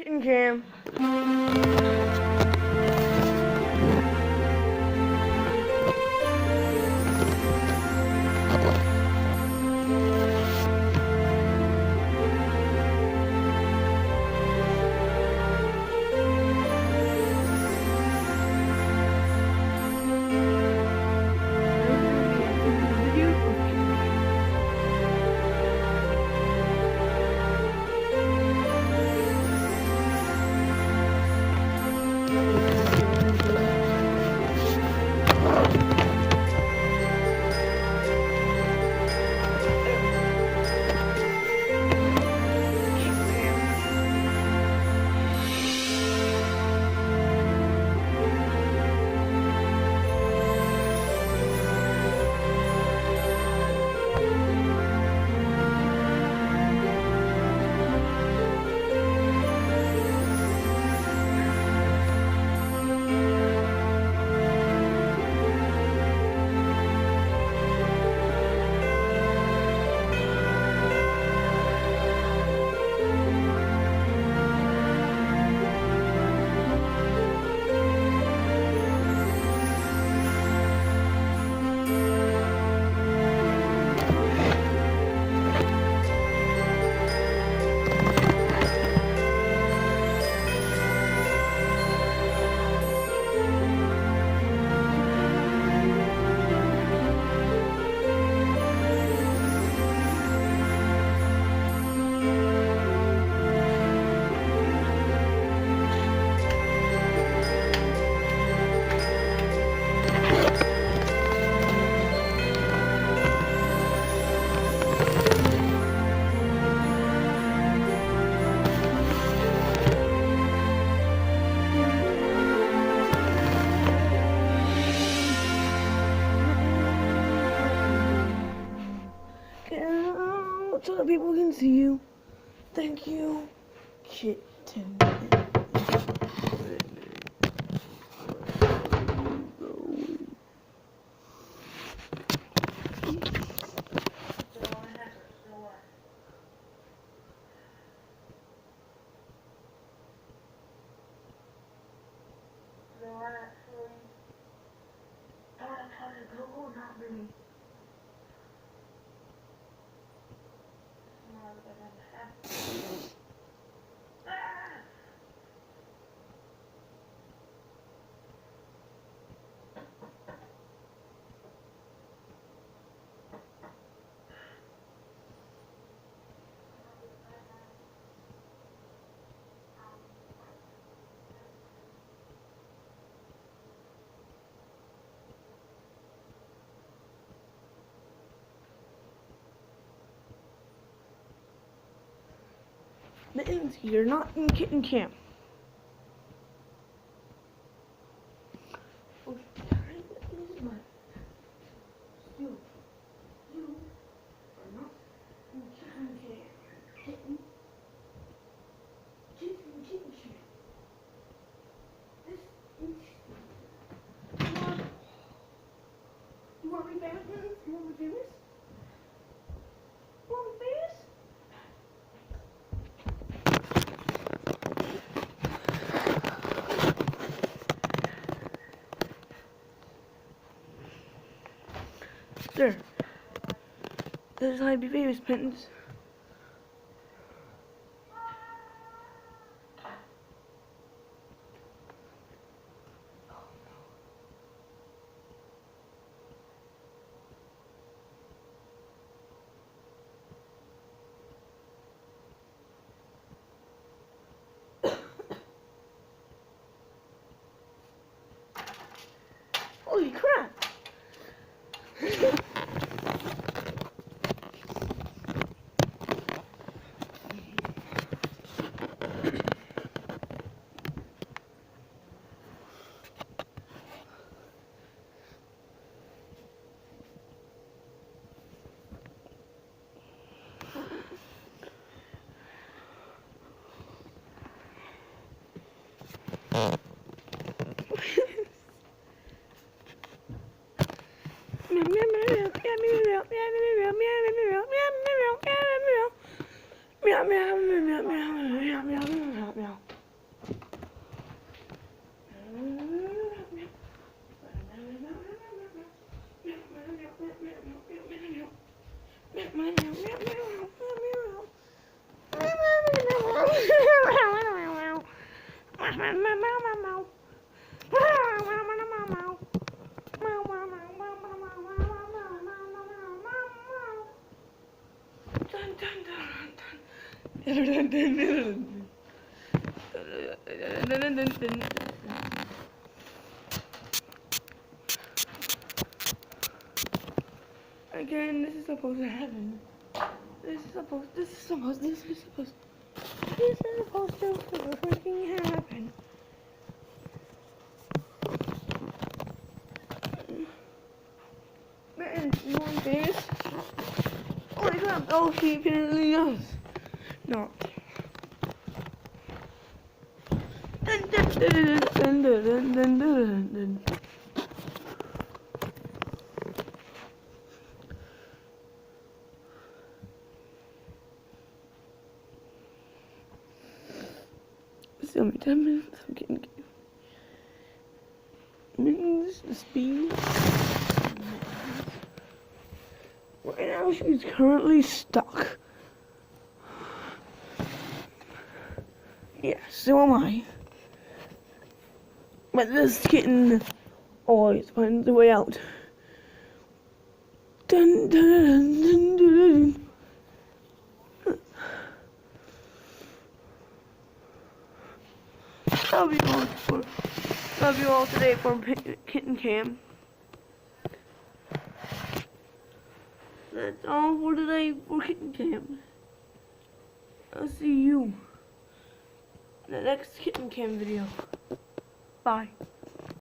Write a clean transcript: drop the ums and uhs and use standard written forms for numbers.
Kitten cam. So that people can see you. Thank you, kitten. Mittens here, not in kitten camp. Oh, you are not in kitten camp. Kitten camp. This is. You want to be famous, mittens? You want to be famous? You want to be famous? There. This is how you be famous, mittens. Holy crap! Meow, meow, meow, meow, meow, meow, meow, meow, meow, meow, meow, meow. Again, this is supposed to happen. This is supposed to freaking happen. Man, you want this? Oh my god, oh, he apparently does. Not. It's only 10 minutes. I'm getting minutes to speed. Right now, she's currently stuck. Yeah, so am I. But this kitten always finds a way out. Dun, dun, dun, dun, dun. Love you all today from Kitten Cam. That's all for today for Kitten Cam. I'll see you in the next Kitten Cam video. Bye.